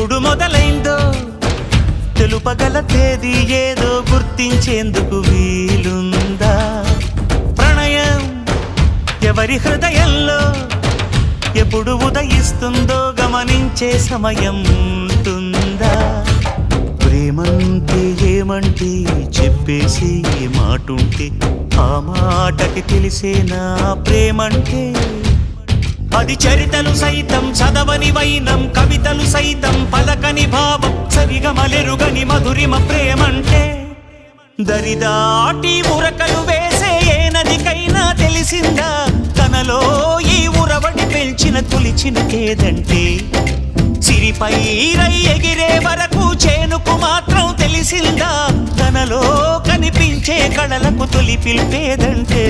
ఎప్పుడు మొదలైందో తెలుపగల తేదీ ఏదో గుర్తించేందుకు వీలుందా? ప్రణయం ఎవరి హృదయంలో ఎప్పుడు ఉదయిస్తుందో గమనించే సమయం ఉంటుందా? ప్రేమంటే ఏమంటే చెప్పేసి మాటుంటే ఆ మాటకి తెలిసేనా ప్రేమంటే? అది చరితలు సైతం చదవని వైనం, కవితలు సైతం పలకని భావం, సరిగమలెరుగని మధురిమ ప్రేమంటే. దరిదాటి ఉరకలు వేసే ఏ నదికైనా తెలిసిందా తనలో ఈ ఉరవడి పెంచిన తొలిచిన కేదంటే? సిరిపై రై ఎగిరే వరకు చేనుకు మాత్రం తెలిసిందా తనలో కనిపించే కళలకు తొలి పిలిపేదంటే?